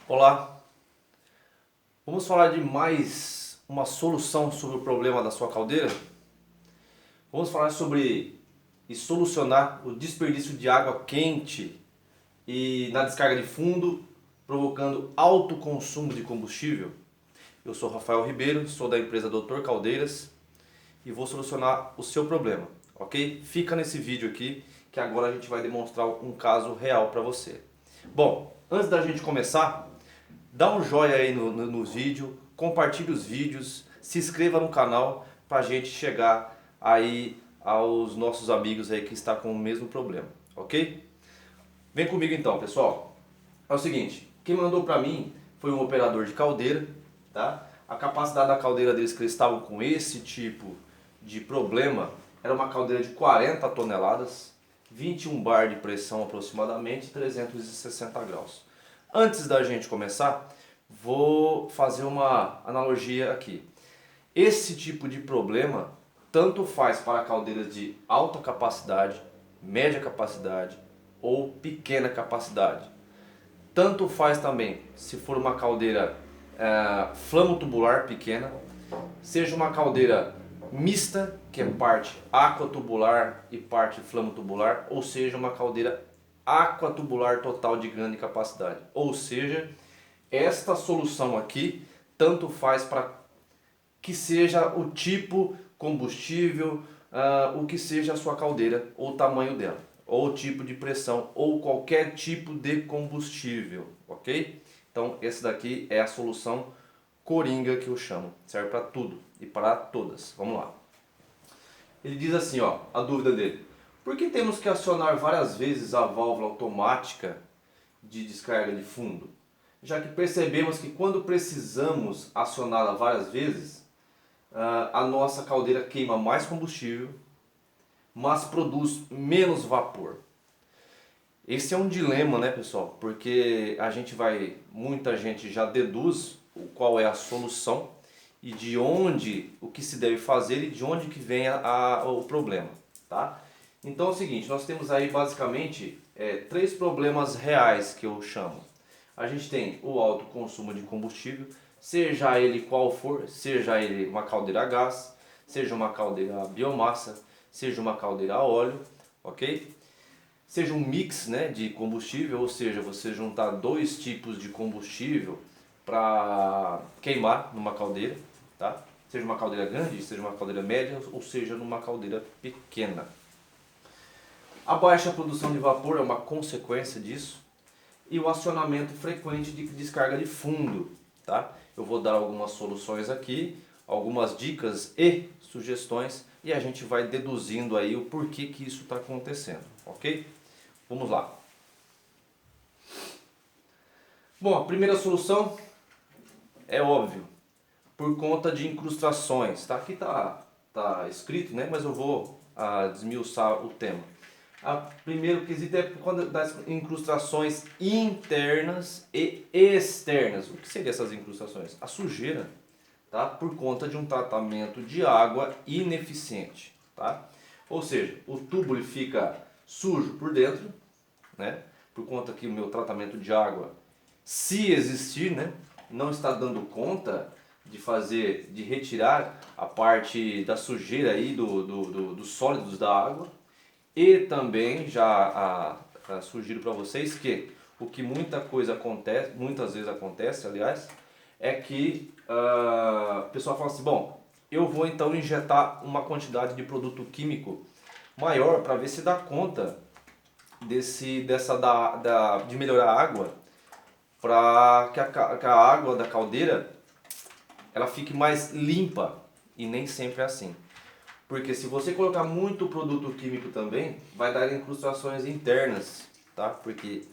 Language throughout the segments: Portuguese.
Olá, vamos falar de mais uma solução sobre o problema da sua caldeira? Vamos falar sobre e solucionar o desperdício de água quente e na descarga de fundo, provocando alto consumo de combustível. Eu sou Rafael Ribeiro, sou da empresa Doutor Caldeiras e vou solucionar o seu problema, ok? Fica nesse vídeo aqui que agora a gente vai demonstrar um caso real para você. Bom, antes da gente começar, dá um joinha aí no vídeo, compartilhe os vídeos, se inscreva no canal para a gente chegar aí aos nossos amigos aí que está com o mesmo problema, ok? Vem comigo então, pessoal. É o seguinte, quem mandou para mim foi um operador de caldeira, tá? A capacidade da caldeira deles que eles estavam com esse tipo de problema era uma caldeira de 40 toneladas, 21 bar de pressão aproximadamente, 360 graus. Antes da gente começar, vou fazer uma analogia aqui. Esse tipo de problema tanto faz para caldeiras de alta capacidade, média capacidade ou pequena capacidade. Tanto faz também se for uma caldeira flamo-tubular pequena, seja uma caldeira mista, que é parte aquatubular e parte flamo-tubular, ou seja uma caldeira aquatubular total de grande capacidade. Ou seja, esta solução aqui tanto faz para que seja o tipo combustível, o que seja a sua caldeira ou o tamanho dela, ou o tipo de pressão, ou qualquer tipo de combustível, ok? Então esse daqui é a solução coringa que eu chamo, serve para tudo e para todas. Vamos lá. Ele diz assim, ó, a dúvida dele: por que temos que acionar várias vezes a válvula automática de descarga de fundo? Já que percebemos que quando precisamos acioná-la várias vezes, a nossa caldeira queima mais combustível, mas produz menos vapor. Esse é um dilema, né, pessoal? Porque muita gente já deduz qual é a solução e de onde, o que se deve fazer e de onde que vem o problema, tá? Então é o seguinte, nós temos aí basicamente três problemas reais que eu chamo. A gente tem o alto consumo de combustível, seja ele qual for, seja ele uma caldeira a gás, seja uma caldeira a biomassa, seja uma caldeira a óleo, ok? Seja um mix, né, de combustível, ou seja, você juntar dois tipos de combustível para queimar numa caldeira, tá? Seja uma caldeira grande, seja uma caldeira média, ou seja numa caldeira pequena. A baixa produção de vapor é uma consequência disso e o acionamento frequente de descarga de fundo, tá? Eu vou dar algumas soluções aqui, algumas dicas e sugestões e a gente vai deduzindo aí o porquê que isso está acontecendo, ok? Vamos lá. Bom, a primeira solução é óbvio, por conta de incrustações, tá? Aqui tá escrito, né? Mas eu vou desmiuçar o tema. O primeiro quesito é por conta das incrustações internas e externas. O que seriam essas incrustações? A sujeira, tá? Por conta de um tratamento de água ineficiente, tá? Ou seja, o tubo ele fica sujo por dentro, né? Por conta que o meu tratamento de água, se existir, né, não está dando conta de retirar a parte da sujeira aí dos sólidos da água. E também sugiro para vocês que o que muitas vezes acontece, aliás, é que o pessoal fala assim, bom, eu vou então injetar uma quantidade de produto químico maior para ver se dá conta de melhorar a água, para que a água da caldeira ela fique mais limpa, e nem sempre é assim. Porque se você colocar muito produto químico também, vai dar incrustações internas, tá? Porque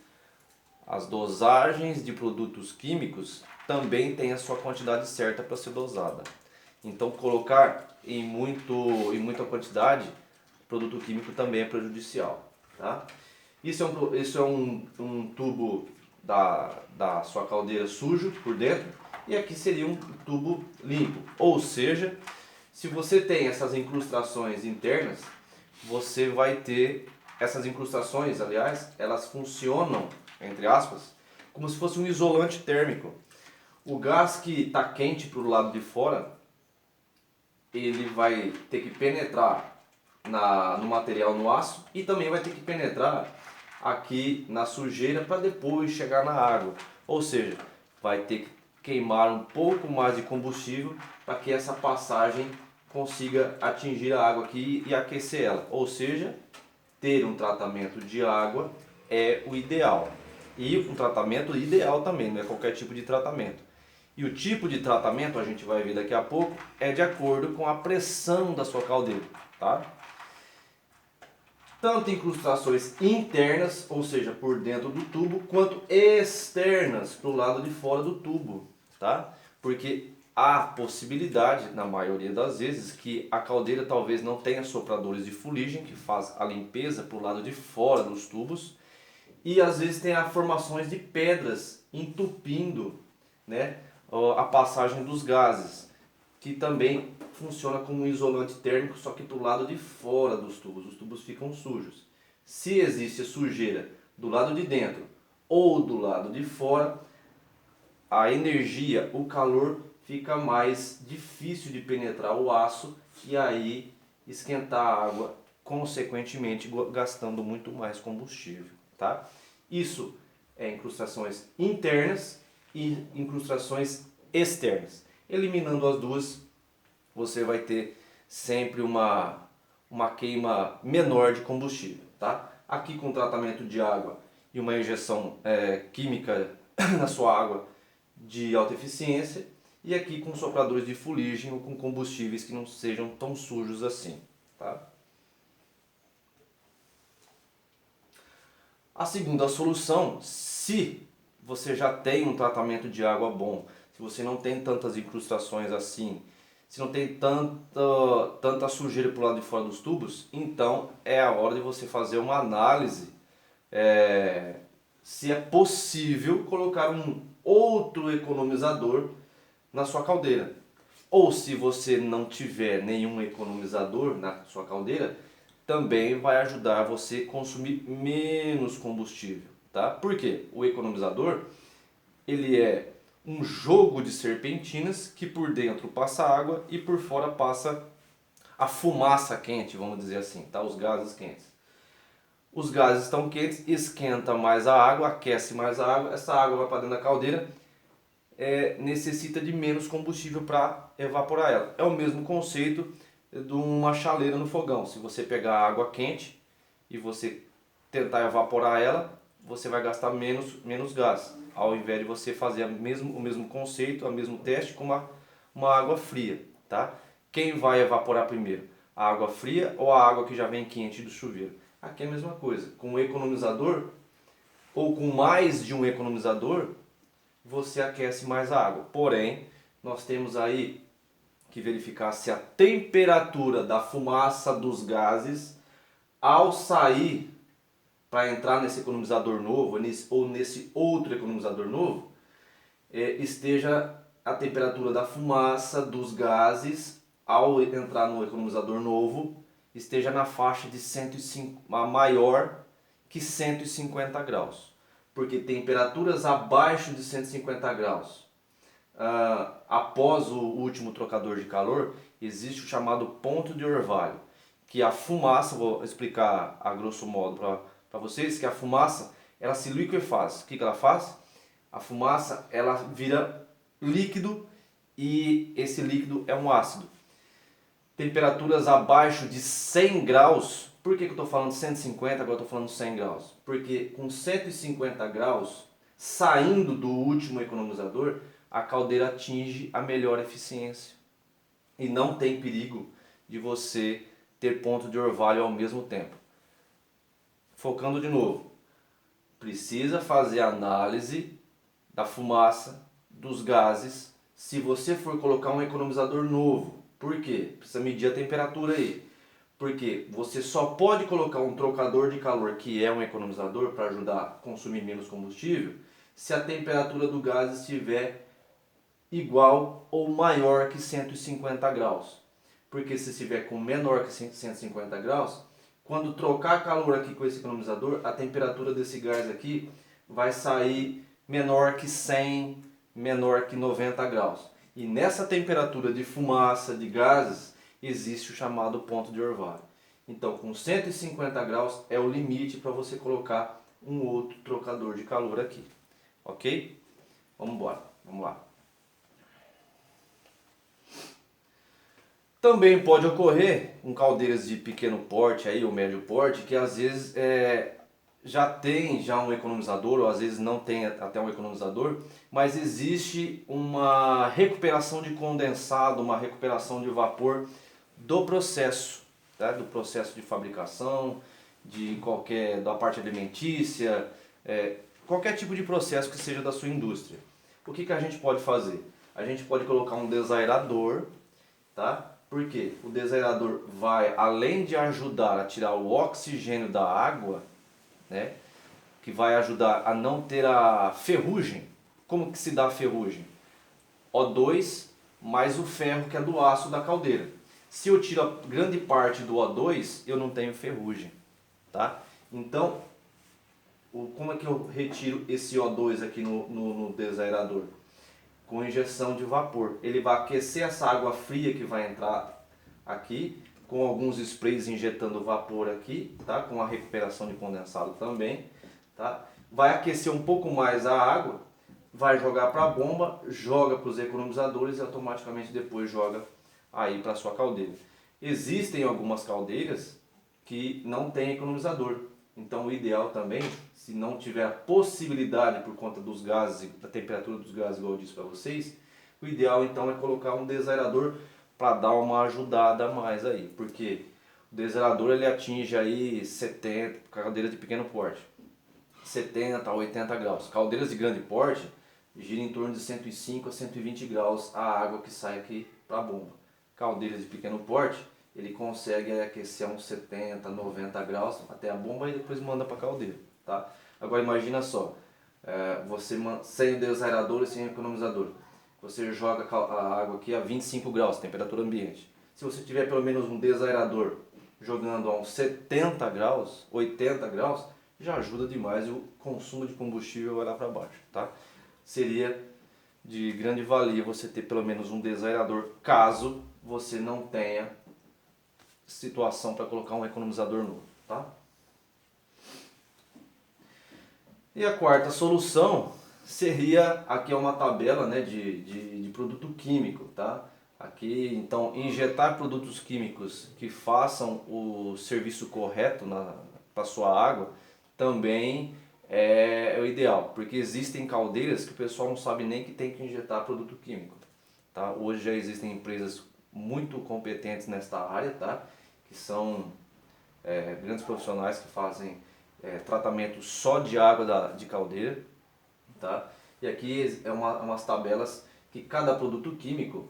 as dosagens de produtos químicos também tem a sua quantidade certa para ser dosada. Então colocar em muita quantidade, produto químico também é prejudicial, tá? Isso é um tubo da sua caldeira sujo por dentro e aqui seria um tubo limpo. Ou seja, se você tem essas incrustações internas, você vai ter essas incrustações, aliás, elas funcionam, entre aspas, como se fosse um isolante térmico. O gás que está quente para o lado de fora, ele vai ter que penetrar no material, no aço, e também vai ter que penetrar aqui na sujeira para depois chegar na água. Ou seja, vai ter que queimar um pouco mais de combustível para que essa passagem consiga atingir a água aqui e aquecer ela. Ou seja, ter um tratamento de água é o ideal. E um tratamento ideal também, não é qualquer tipo de tratamento. E o tipo de tratamento, a gente vai ver daqui a pouco, é de acordo com a pressão da sua caldeira, tá? Tanto incrustações internas, ou seja, por dentro do tubo, quanto externas, para o lado de fora do tubo, tá? Porque há possibilidade, na maioria das vezes, que a caldeira talvez não tenha sopradores de fuligem, que faz a limpeza para o lado de fora dos tubos, e às vezes tem formações de pedras entupindo, né, a passagem dos gases, que também funciona como um isolante térmico, só que do lado de fora dos tubos. Os tubos ficam sujos. Se existe sujeira do lado de dentro ou do lado de fora, a energia, o calor fica mais difícil de penetrar o aço e aí esquentar a água, consequentemente gastando muito mais combustível, tá? Isso é incrustações internas e incrustações externas. Eliminando as duas, você vai ter sempre uma queima menor de combustível, tá? Aqui com tratamento de água e uma injeção química na sua água de alta eficiência, e aqui com sopradores de fuligem ou com combustíveis que não sejam tão sujos assim, tá? A segunda solução, se você já tem um tratamento de água bom, se você não tem tantas incrustações assim, se não tem tanta sujeira para o lado de fora dos tubos, então é a hora de você fazer uma análise se é possível colocar um outro economizador na sua caldeira. Ou se você não tiver nenhum economizador na sua caldeira, também vai ajudar você a consumir menos combustível, tá? Por quê? O economizador, ele é um jogo de serpentinas que por dentro passa água e por fora passa a fumaça quente, vamos dizer assim, tá? Os gases quentes. Os gases estão quentes, esquenta mais a água, aquece mais a água, essa água vai para dentro da caldeira, necessita de menos combustível para evaporar ela. É o mesmo conceito de uma chaleira no fogão. Se você pegar água quente e você tentar evaporar ela, você vai gastar menos gás, ao invés de você fazer o mesmo conceito, o mesmo teste com uma água fria, tá? Quem vai evaporar primeiro? A água fria ou a água que já vem quente do chuveiro? Aqui é a mesma coisa. Com um economizador ou com mais de um economizador, você aquece mais a água. Porém, nós temos aí que verificar se a temperatura da fumaça dos gases, ao sair para entrar nesse economizador novo ou nesse outro economizador novo, esteja a temperatura da fumaça dos gases ao entrar no economizador novo esteja na faixa de 105, maior que 150 graus. Porque temperaturas abaixo de 150 graus, após o último trocador de calor, existe o chamado ponto de orvalho, que a fumaça, vou explicar a grosso modo para vocês, que a fumaça ela se liquefaz. O que ela faz? A fumaça ela vira líquido e esse líquido é um ácido. Temperaturas abaixo de 100 graus, por que eu estou falando 150, agora estou falando 100 graus? Porque com 150 graus, saindo do último economizador, a caldeira atinge a melhor eficiência. E não tem perigo de você ter ponto de orvalho ao mesmo tempo. Focando de novo, precisa fazer análise da fumaça, dos gases, se você for colocar um economizador novo. Por quê? Precisa medir a temperatura aí. Porque você só pode colocar um trocador de calor, que é um economizador, para ajudar a consumir menos combustível, se a temperatura do gás estiver igual ou maior que 150 graus. Porque se estiver com menor que 150 graus, quando trocar calor aqui com esse economizador, a temperatura desse gás aqui vai sair menor que 100, menor que 90 graus. E nessa temperatura de fumaça, de gases, existe o chamado ponto de orvalho. Então, com 150 graus é o limite para você colocar um outro trocador de calor aqui. Ok? Vamos embora, vamos lá. Também pode ocorrer com caldeiras de pequeno porte aí, ou médio porte, que às vezes já tem um economizador, ou às vezes não tem até um economizador, mas existe uma recuperação de condensado, uma recuperação de vapor do processo, tá? Do processo de fabricação, da parte alimentícia, qualquer tipo de processo que seja da sua indústria. O que a gente pode fazer? A gente pode colocar um desaerador, tá? Porque o desaerador vai, além de ajudar a tirar o oxigênio da água, né, que vai ajudar a não ter a ferrugem. Como que se dá a ferrugem? O2 mais o ferro que é do aço da caldeira. Se eu tiro a grande parte do O2, eu não tenho ferrugem, tá? Então, como é que eu retiro esse O2 aqui no desaerador? Com injeção de vapor. Ele vai aquecer essa água fria que vai entrar aqui, com alguns sprays injetando vapor aqui, tá? Com a recuperação de condensado também, tá? Vai aquecer um pouco mais a água, vai jogar para a bomba, joga para os economizadores e automaticamente depois joga aí para a sua caldeira. Existem algumas caldeiras que não tem economizador. Então o ideal também, se não tiver a possibilidade por conta dos gases, da temperatura dos gases, igual eu disse para vocês, o ideal então é colocar um desaerador para dar uma ajudada a mais aí, porque o desaerador ele atinge aí 70, caldeira de pequeno porte, 70 a 80 graus. Caldeiras de grande porte gira em torno de 105 a 120 graus a água que sai aqui para a bomba. Caldeiras de pequeno porte, ele consegue aquecer uns 70, 90 graus até a bomba e depois manda para a caldeira, tá? Agora imagina só, você sem o desaerador e sem o economizador, você joga a água aqui a 25 graus, temperatura ambiente. Se você tiver pelo menos um desaerador jogando a uns 70 graus, 80 graus, já ajuda demais e o consumo de combustível vai lá para baixo, tá? Seria de grande valia você ter pelo menos um desaerador, caso você não tenha situação para colocar um economizador novo, tá? E a quarta solução seria, aqui é uma tabela, né, de produto químico, tá? Aqui, então, injetar produtos químicos que façam o serviço correto para a sua água também é o ideal, porque existem caldeiras que o pessoal não sabe nem que tem que injetar produto químico, tá? Hoje já existem empresas muito competentes nesta área, tá? Que são grandes profissionais que fazem tratamento só de água de caldeira, tá? E aqui umas tabelas que cada produto químico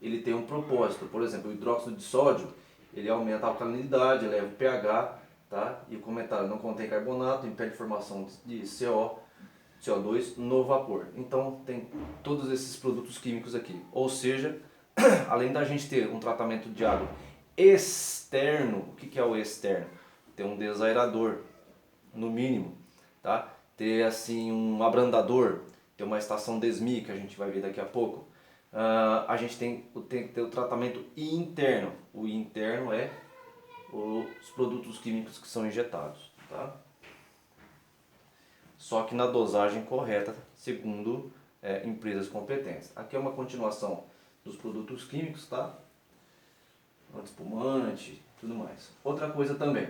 ele tem um propósito. Por exemplo, o hidróxido de sódio ele aumenta a alcalinidade, eleva o pH, tá? E o comentário não contém carbonato, impede a formação de CO2 no vapor. Então tem todos esses produtos químicos aqui. Ou seja, além da gente ter um tratamento de água externo, o que é o externo? Ter um desaerador, no mínimo, tá? Ter assim um abrandador, ter uma estação DESMI que a gente vai ver daqui a pouco. A gente tem que ter o tratamento interno. O interno é os produtos químicos que são injetados, tá? Só que na dosagem correta, segundo empresas competentes. Aqui é uma continuação dos produtos químicos, tá? Antiespumante, tudo mais. Outra coisa também,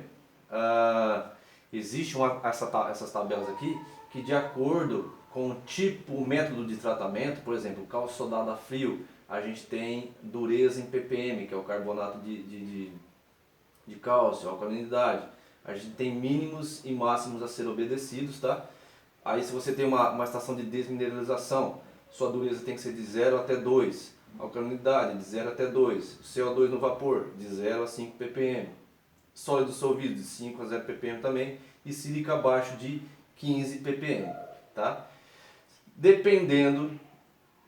existe essas tabelas aqui que de acordo com o tipo, o método de tratamento, por exemplo, cálcio sodado a frio, a gente tem dureza em ppm, que é o carbonato de cálcio, alcalinidade. A gente tem mínimos e máximos a ser obedecidos, tá? Aí se você tem uma estação de desmineralização, sua dureza tem que ser de 0 até 2. Alcalinidade de 0 até 2. CO2 no vapor de 0 a 5 ppm. Sólido dissolvido de 5 a 0 ppm também. E sílica abaixo de 15 ppm. Tá? Dependendo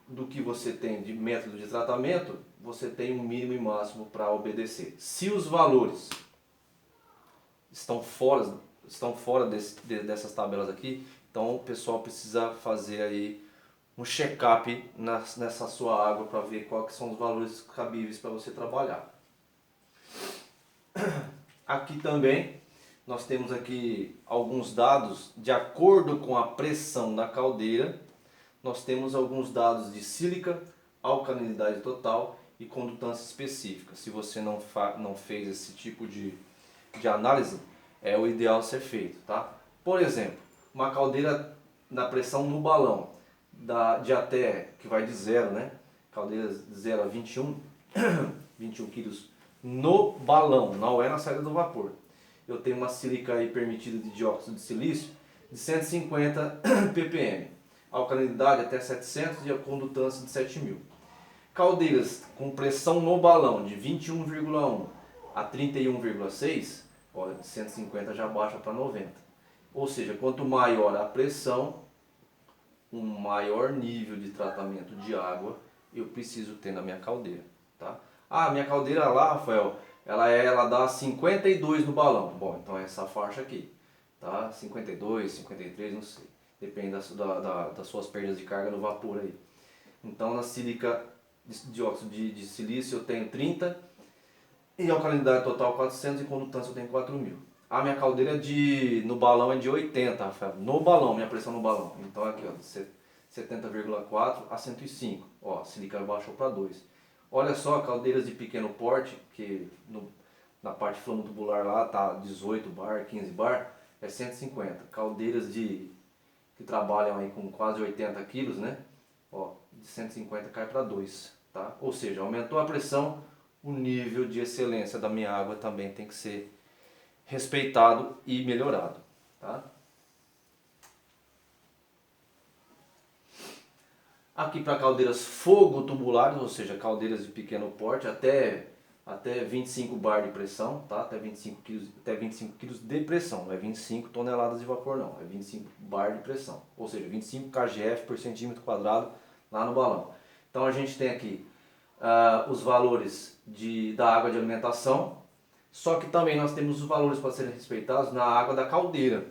do que você tem de método de tratamento, você tem um mínimo e máximo para obedecer. Se os valores estão fora dessas tabelas aqui, Então o pessoal precisa fazer aí um check-up nessa sua água para ver quais são os valores cabíveis para você trabalhar. Aqui também nós temos aqui alguns dados de acordo com a pressão da caldeira. Nós temos alguns dados de sílica, alcalinidade total e condutância específica. Se você não fez esse tipo de análise, é o ideal ser feito, tá? Por exemplo, uma caldeira na pressão no balão, de até, que vai de 0, né? Caldeiras de 0 a 21, 21 quilos no balão, não é na saída do vapor. Eu tenho uma sílica aí permitida de dióxido de silício de 150 ppm, a alcalinidade até 700 e a condutância de 7000. Caldeiras com pressão no balão de 21,1 a 31,6, de 150 já baixa para 90. Ou seja, quanto maior a pressão, um maior nível de tratamento de água eu preciso ter na minha caldeira, tá? Ah, minha caldeira lá, Rafael, ela dá 52 no balão. Bom, então é essa faixa aqui, tá? 52, 53, não sei. Depende das suas perdas de carga no vapor aí. Então na sílica de dióxido de silício eu tenho 30 e a alcalinidade total 400 e condutância eu tenho 4000. A minha caldeira no balão é de 80, Rafael. No balão, minha pressão no balão. Então aqui, ó, de 70,4 a 105. Ó, a sílica baixou para 2. Olha só, caldeiras de pequeno porte, que na parte tubular lá tá 18 bar, 15 bar, é 150. Caldeiras que trabalham aí com quase 80 quilos, né? Ó, de 150 cai para 2, tá? Ou seja, aumentou a pressão, o nível de excelência da minha água também tem que ser respeitado e melhorado, tá? Aqui para caldeiras fogo tubulares, ou seja, caldeiras de pequeno porte, até 25 bar de pressão, tá? Até 25 kg de pressão, não é 25 toneladas de vapor não, é 25 bar de pressão, ou seja, 25 kgf por centímetro quadrado lá no balão. Então a gente tem aqui os valores da água de alimentação, só que também nós temos os valores para serem respeitados na água da caldeira,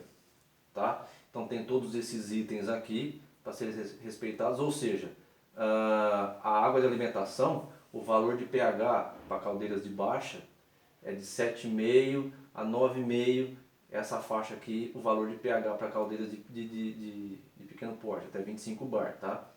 tá? Então tem todos esses itens aqui para serem respeitados, ou seja, a água de alimentação, o valor de pH para caldeiras de baixa é de 7,5 a 9,5, essa faixa aqui, o valor de pH para caldeiras de pequeno porte, até 25 bar, tá?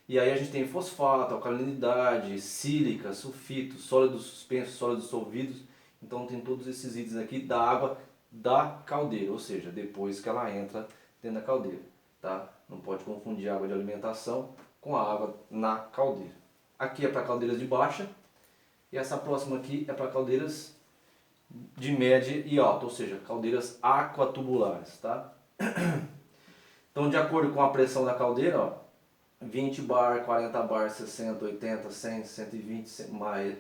E aí a gente tem fosfato, alcalinidade, sílica, sulfito, sólidos suspensos, sólidos dissolvidos. Então tem todos esses itens aqui da água da caldeira, ou seja, depois que ela entra dentro da caldeira, tá? Não pode confundir a água de alimentação com a água na caldeira. Aqui é para caldeiras de baixa e essa próxima aqui é para caldeiras de média e alta, ou seja, caldeiras aquatubulares, tá? Então, de acordo com a pressão da caldeira, ó, 20 bar, 40 bar, 60, 80, 100, 120,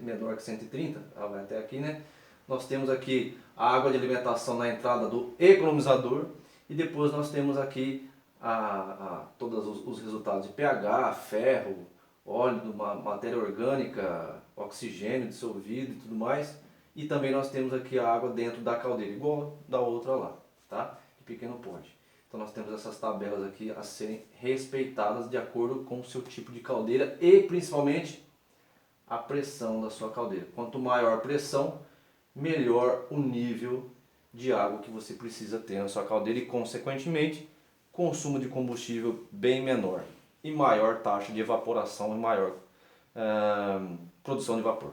menor que 130, ela vai até aqui, né? Nós temos aqui a água de alimentação na entrada do economizador e depois nós temos aqui todos os resultados de pH, ferro, óleo, matéria orgânica, oxigênio dissolvido e tudo mais. E também nós temos aqui a água dentro da caldeira, igual da outra lá, tá? De pequeno porte. Então nós temos essas tabelas aqui a serem respeitadas de acordo com o seu tipo de caldeira e principalmente a pressão da sua caldeira. Quanto maior a pressão, melhor o nível de água que você precisa ter na sua caldeira e consequentemente consumo de combustível bem menor e maior taxa de evaporação e maior produção de vapor.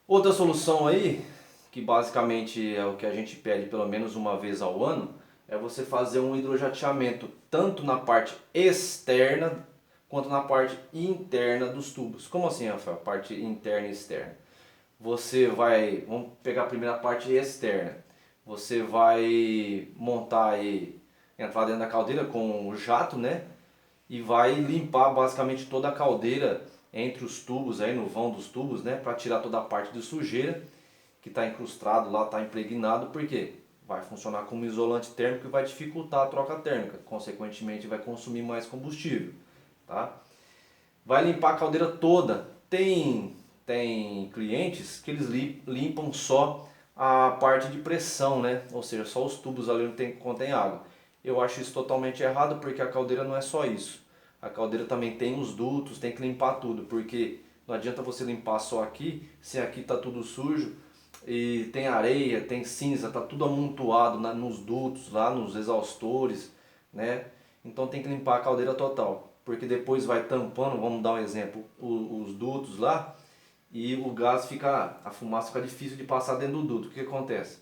Outra solução aí, que basicamente é o que a gente pede pelo menos uma vez ao ano, é você fazer um hidrojateamento tanto na parte externa quanto na parte interna dos tubos. Como assim, Rafael? Parte interna e externa. Vamos pegar a primeira parte externa. Você vai montar aí, entrar dentro da caldeira com o jato, né? E vai limpar basicamente toda a caldeira entre os tubos, aí no vão dos tubos, né? Para tirar toda a parte de sujeira que está incrustado lá, está impregnado, porque vai funcionar como isolante térmico e vai dificultar a troca térmica, consequentemente vai consumir mais combustível, tá? Vai limpar a caldeira toda. Tem clientes que eles limpam só a parte de pressão, né? Ou seja, só os tubos ali onde contém água. Eu acho isso totalmente errado porque a caldeira não é só isso. A caldeira também tem os dutos, tem que limpar tudo, porque não adianta você limpar só aqui, se aqui está tudo sujo e tem areia, tem cinza, está tudo amontoado nos dutos, lá nos exaustores, né? Então tem que limpar a caldeira total, porque depois vai tampando, vamos dar um exemplo, os dutos lá, e o gás fica, a fumaça fica difícil de passar dentro do duto. O que acontece?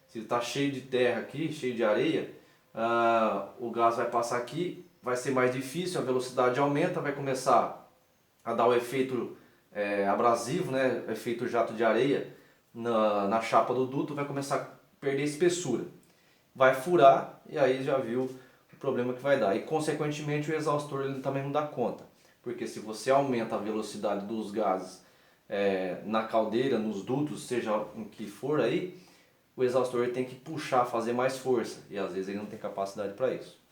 Se está cheio de terra aqui, cheio de areia, o gás vai passar aqui, vai ser mais difícil, a velocidade aumenta, vai começar a dar o efeito abrasivo, né? Efeito jato de areia na chapa do duto, vai começar a perder espessura. Vai furar e aí já viu o problema que vai dar. E consequentemente o exaustor ele também não dá conta. Porque se você aumenta a velocidade dos gases na caldeira, nos dutos, seja em que for aí, o exaustor tem que puxar, fazer mais força. E às vezes ele não tem capacidade para isso.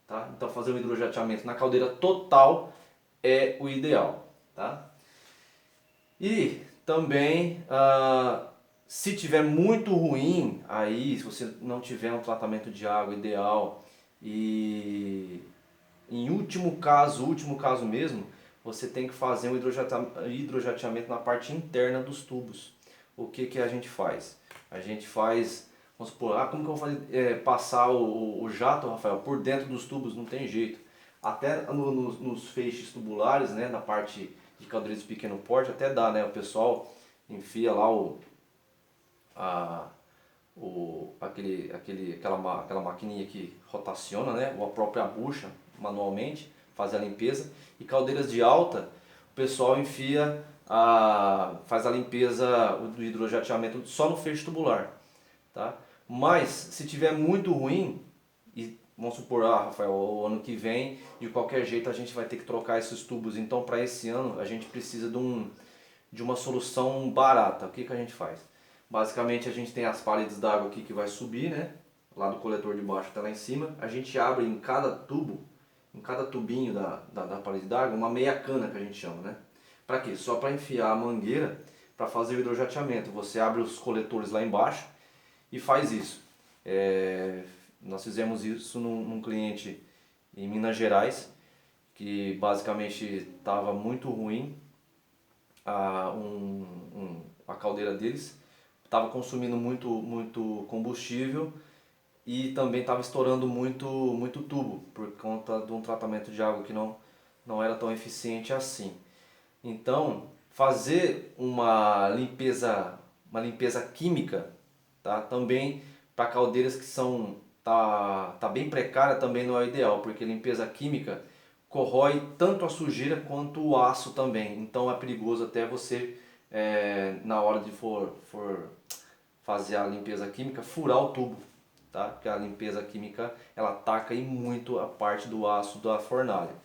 Tá? Então fazer um hidrojateamento na caldeira total é o ideal. Tá? E também, se tiver muito ruim, aí se você não tiver um tratamento de água ideal e em último caso mesmo, você tem que fazer um hidrojateamento na parte interna dos tubos. O que que a gente faz? A gente faz, vamos supor, como que eu vou fazer, passar o jato, Rafael, por dentro dos tubos? Não tem jeito. Até nos feixes tubulares, né, na parte de caldeiras de pequeno porte, até dá, né? O pessoal enfia lá aquela maquininha que rotaciona, né? Ou a própria bucha manualmente, faz a limpeza. E caldeiras de alta, o pessoal enfia, faz a limpeza do hidrojateamento só no feixe tubular. Tá? Mas se tiver muito ruim, e vamos supor, Rafael, o ano que vem, de qualquer jeito a gente vai ter que trocar esses tubos. Então para esse ano a gente precisa de uma solução barata. O que que a gente faz? Basicamente a gente tem as paredes d'água aqui que vai subir, né? Lá do coletor de baixo até lá em cima. A gente abre em cada tubo, em cada tubinho da parede d'água, uma meia cana que a gente chama, né? Para quê? Só para enfiar a mangueira para fazer o hidrojateamento. Você abre os coletores lá embaixo e faz isso. Nós fizemos isso num cliente em Minas Gerais, que basicamente estava muito ruim a caldeira deles, estava consumindo muito combustível e também estava estourando muito tubo por conta de um tratamento de água que não era tão eficiente assim. Então, fazer uma limpeza química, tá? Também para caldeiras que tá bem precária também não é o ideal, porque limpeza química corrói tanto a sujeira quanto o aço também. Então é perigoso até você, na hora de for fazer a limpeza química, furar o tubo, tá? Porque a limpeza química ela ataca muito a parte do aço da fornalha.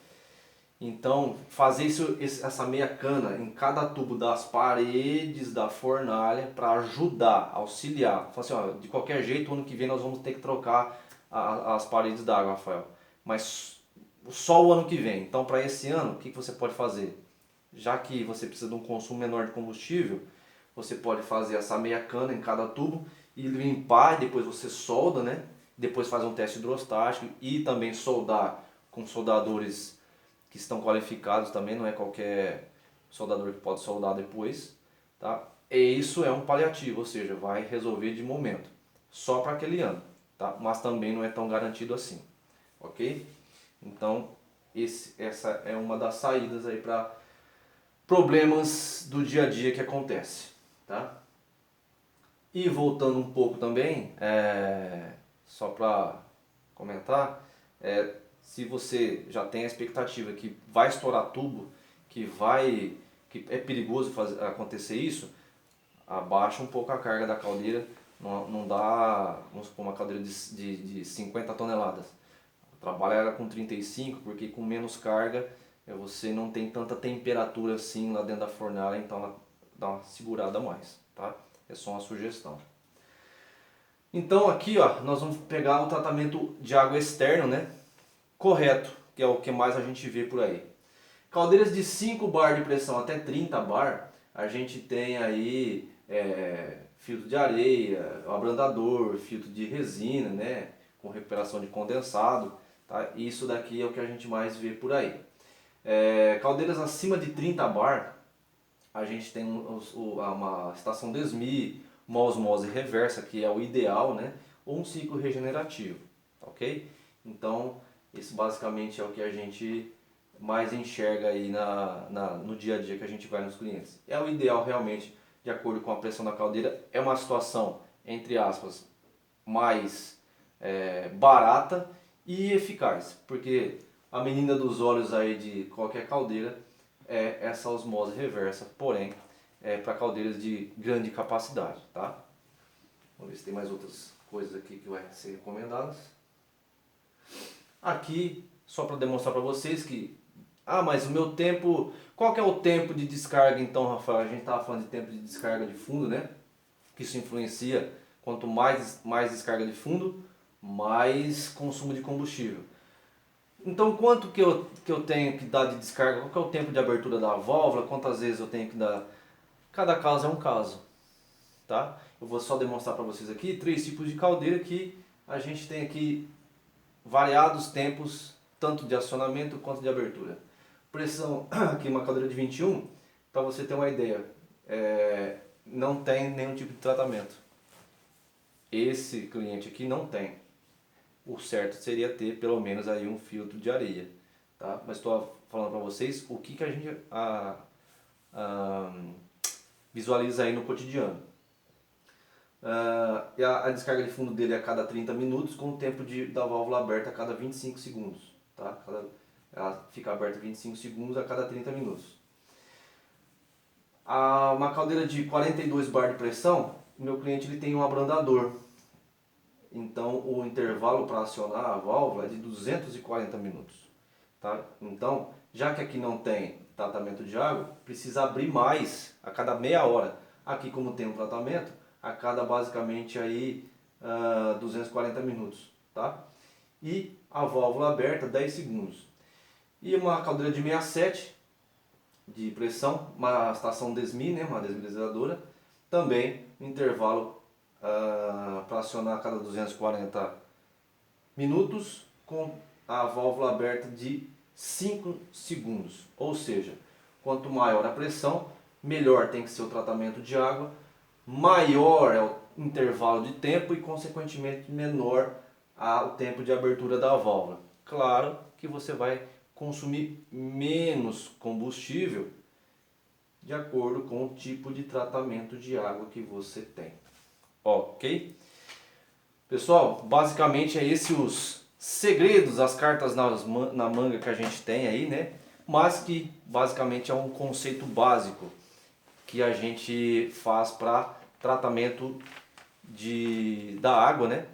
Então, fazer essa meia cana em cada tubo das paredes da fornalha para ajudar, auxiliar. Fala assim, ó, de qualquer jeito, ano que vem nós vamos ter que trocar as paredes d'água, Rafael. Mas só o ano que vem. Então, para esse ano, o que você pode fazer? Já que você precisa de um consumo menor de combustível, você pode fazer essa meia cana em cada tubo e limpar, e depois você solda, né? Depois faz um teste hidrostático e também soldar com soldadores que estão qualificados também, não é qualquer soldador que pode soldar depois, tá? E isso é um paliativo, ou seja, vai resolver de momento, só para aquele ano, tá? Mas também não é tão garantido assim, ok? Então, essa é uma das saídas aí para problemas do dia a dia que acontece, tá? E voltando um pouco também, só para comentar, se você já tem a expectativa que vai estourar tubo, que é perigoso acontecer isso, abaixa um pouco a carga da caldeira, não dá, vamos supor, uma caldeira de 50 toneladas. Trabalha ela com 35, porque com menos carga você não tem tanta temperatura assim lá dentro da fornalha, então ela dá uma segurada a mais, tá? É só uma sugestão. Então aqui, ó, nós vamos pegar o tratamento de água externo, né? Correto, que é o que mais a gente vê por aí. Caldeiras de 5 bar de pressão até 30 bar, a gente tem aí filtro de areia, abrandador, filtro de resina, né, com recuperação de condensado, tá? Isso daqui é o que a gente mais vê por aí. Caldeiras acima de 30 bar, a gente tem uma estação DESMI, uma osmose reversa, que é o ideal, né, ou um ciclo regenerativo, ok? Então, isso basicamente é o que a gente mais enxerga aí no dia a dia que a gente vai nos clientes. É o ideal realmente, de acordo com a pressão da caldeira, é uma situação, entre aspas, mais barata e eficaz, porque a menina dos olhos aí de qualquer caldeira é essa osmose reversa, porém para caldeiras de grande capacidade, tá? Vamos ver se tem mais outras coisas aqui que vai ser recomendadas. Aqui, só para demonstrar para vocês que mas o meu tempo, qual que é o tempo de descarga então, Rafael? A gente estava falando de tempo de descarga de fundo, né? Que isso influencia, quanto mais descarga de fundo, mais consumo de combustível. Então quanto que eu tenho que dar de descarga, qual que é o tempo de abertura da válvula, quantas vezes eu tenho que dar? Cada caso é um caso, tá? Eu vou só demonstrar para vocês aqui 3 tipos de caldeira que a gente tem aqui variados tempos, tanto de acionamento quanto de abertura. Pressão, aqui uma caldeira de 21, para você ter uma ideia, não tem nenhum tipo de tratamento. Esse cliente aqui não tem. O certo seria ter pelo menos aí um filtro de areia, tá? Mas estou falando para vocês o que a gente visualiza aí no cotidiano. E a descarga de fundo dele é a cada 30 minutos, com o tempo da válvula aberta a cada 25 segundos, tá? Ela fica aberta 25 segundos a cada 30 minutos. Uma caldeira de 42 bar de pressão, o meu cliente ele tem um abrandador. Então o intervalo para acionar a válvula é de 240 minutos. Tá? Então, já que aqui não tem tratamento de água, precisa abrir mais a cada meia hora. Aqui, como tem um tratamento, a cada basicamente aí 240 minutos. Tá? E a válvula aberta 10 segundos. E uma caldeira de 67 de pressão, uma estação DESMI, né, uma desmineralizadora, também intervalo para acionar a cada 240 minutos com a válvula aberta de 5 segundos. Ou seja, quanto maior a pressão, melhor tem que ser o tratamento de água, maior é o intervalo de tempo e consequentemente menor o tempo de abertura da válvula. Claro que você vai consumir menos combustível de acordo com o tipo de tratamento de água que você tem. Ok? Pessoal, basicamente é esse os segredos, as cartas na manga que a gente tem aí, né? Mas que basicamente é um conceito básico que a gente faz para tratamento da água, né?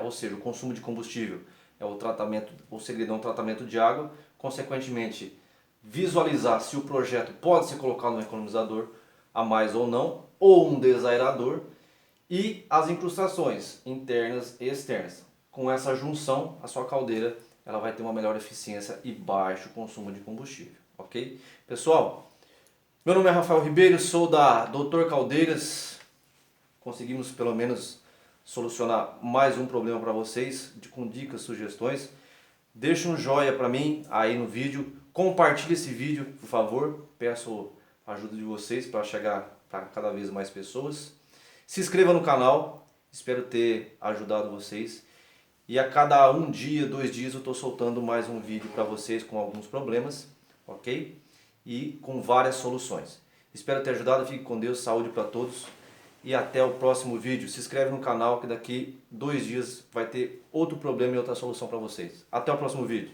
Ou seja, o consumo de combustível é o tratamento, o segredo é um tratamento de água, consequentemente visualizar se o projeto pode ser colocado no economizador a mais ou não, ou um desaerador, e as incrustações internas e externas. Com essa junção, a sua caldeira ela vai ter uma melhor eficiência e baixo consumo de combustível, ok? Pessoal, meu nome é Rafael Ribeiro, sou da Doutor Caldeiras. Conseguimos pelo menos solucionar mais um problema para vocês, com dicas, sugestões. Deixa um joinha para mim aí no vídeo, compartilhe esse vídeo, por favor. Peço a ajuda de vocês para chegar para cada vez mais pessoas. Se inscreva no canal, espero ter ajudado vocês. E a cada 1 dia, 2 dias eu estou soltando mais um vídeo para vocês com alguns problemas, ok? E com várias soluções. Espero ter ajudado, fique com Deus, saúde para todos. E até o próximo vídeo. Se inscreve no canal que daqui 2 dias vai ter outro problema e outra solução para vocês. Até o próximo vídeo.